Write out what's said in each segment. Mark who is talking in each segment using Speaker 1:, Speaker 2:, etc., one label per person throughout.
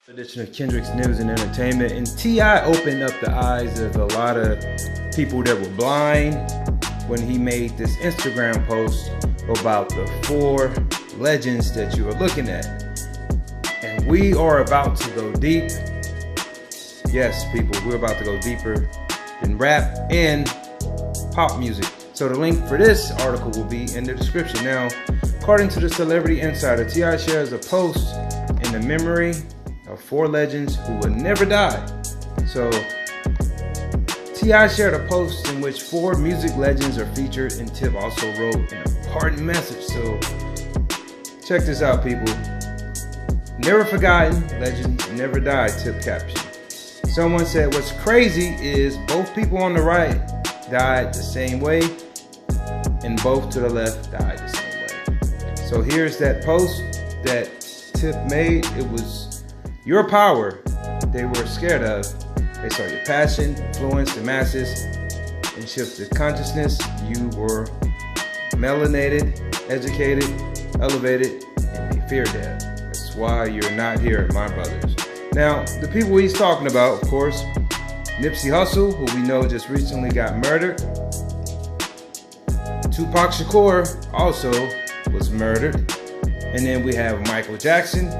Speaker 1: Edition of Kendrick's News and Entertainment, and T.I. opened up the eyes of a lot of people that were blind when he made this Instagram post about the 4 legends that you are looking at. And we are about to go deep. Yes, people, we're about to go deeper than rap and pop music. So the link for this article will be in the description. Now, according to the Celebrity Insider, T.I. shares a post in the memory of 4 legends who will never die. So T.I. shared a post in which 4 music legends are featured, and Tip also wrote an important message. So check this out, people. Never forgotten, legends never die, Tip caption. Someone said, what's crazy is both people on the right died the same way, and both to the left died the same way. So here's that post that Tip made. It was your power they were scared of. They saw your passion, influence the masses, and shifted consciousness. You were melanated, educated, elevated, and they feared that. That's why you're not here, my brothers. Now, the people he's talking about, of course, Nipsey Hussle, who we know just recently got murdered. Tupac Shakur also was murdered. And then we have Michael Jackson,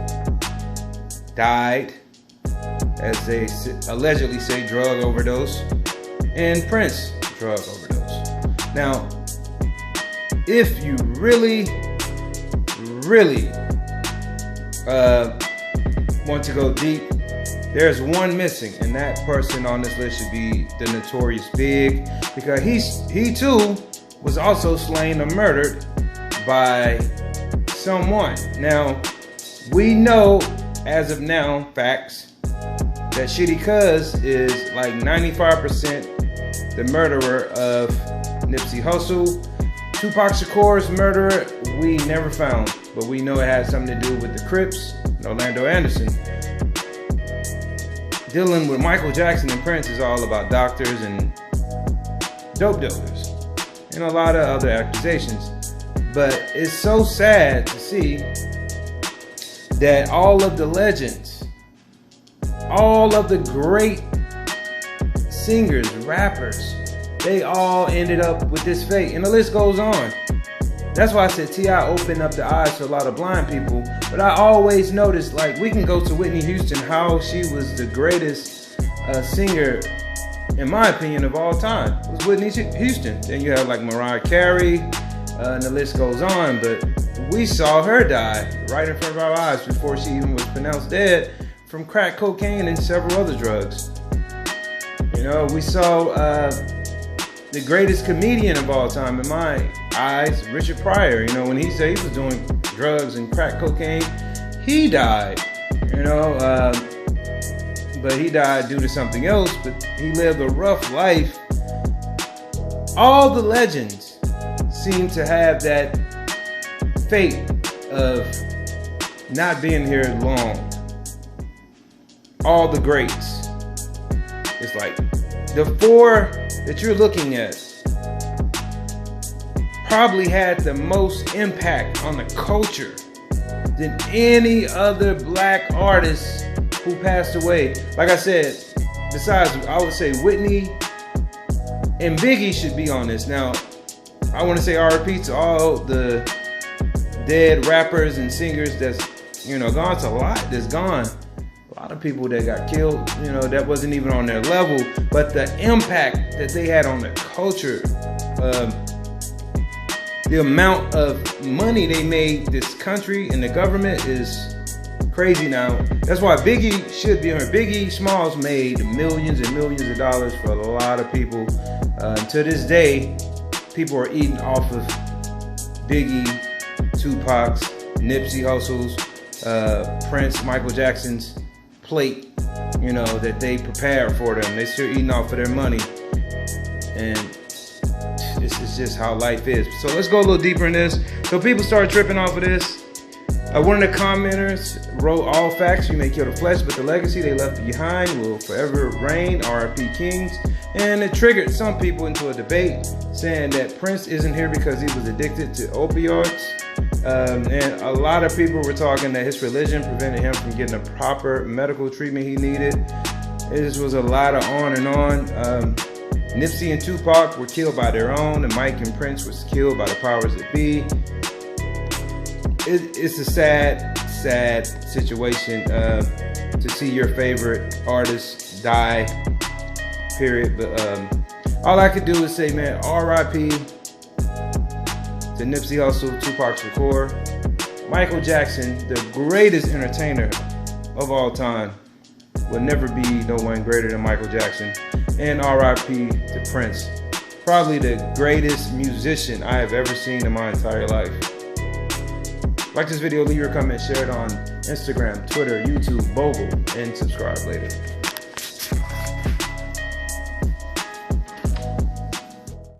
Speaker 1: died, as they allegedly say, drug overdose, and Prince, drug overdose. Now, if you really want to go deep, there's one missing, and that person on this list should be the Notorious Big, because he too was also slain or murdered by someone. Now, we know as of now, facts, that Shitty Cuz is like 95% the murderer of Nipsey Hussle. Tupac Shakur's murderer, we never found, but we know it had something to do with the Crips and Orlando Anderson. Dealing with Michael Jackson and Prince is all about doctors and dope dealers and a lot of other accusations. But it's so sad to see that all of the legends, all of the great singers, rappers, they all ended up with this fate, and the list goes on. That's why I said T.I. opened up the eyes to a lot of blind people. But I always noticed, like, we can go to Whitney Houston, how she was the greatest singer, in my opinion, of all time. It was Whitney Houston. Then you have like Mariah Carey, and the list goes on. But we saw her die right in front of our eyes before she even was pronounced dead from crack cocaine and several other drugs. You know, we saw the greatest comedian of all time in my eyes, Richard Pryor. You know, when he said he was doing drugs and crack cocaine, he died. You know, but he died due to something else, but he lived a rough life. All the legends seem to have that fate of not being here long. All the greats. It's like the 4 that you're looking at probably had the most impact on the culture than any other black artist who passed away. Like I said, besides, I would say Whitney and Biggie should be on this. Now, I want to say RIP to all the dead rappers and singers that's, you know, gone. It's a lot that's gone. A lot of people that got killed, you know, that wasn't even on their level. But the impact that they had on the culture, the amount of money they made this country and the government is crazy now. That's why Biggie should be on here. Biggie Smalls made millions and millions of dollars for a lot of people. To this day, people are eating off of Biggie, Tupac's, Nipsey Hussle's, Prince, Michael Jackson's plate, you know, that they prepared for them. They still eating off of their money. And this is just how life is. So let's go a little deeper in this. So people started tripping off of this. One of the commenters wrote, all facts, you may kill the flesh, but the legacy they left behind will forever reign, RIP Kings. And it triggered some people into a debate saying that Prince isn't here because he was addicted to opioids. And a lot of people were talking that his religion prevented him from getting the proper medical treatment he needed. This was a lot of on and on. Nipsey and Tupac were killed by their own, and Mike and Prince was killed by the powers that be. It's a sad situation to see your favorite artist die, period. But all I could do is say, man, R.I.P. to Nipsey Hussle, Tupac Shakur, Michael Jackson, the greatest entertainer of all time. Will never be no one greater than Michael Jackson. And R.I.P. to Prince, probably the greatest musician I have ever seen in my entire life. Like this video, leave your comment, share it on Instagram, Twitter, YouTube, Bogle, and subscribe later.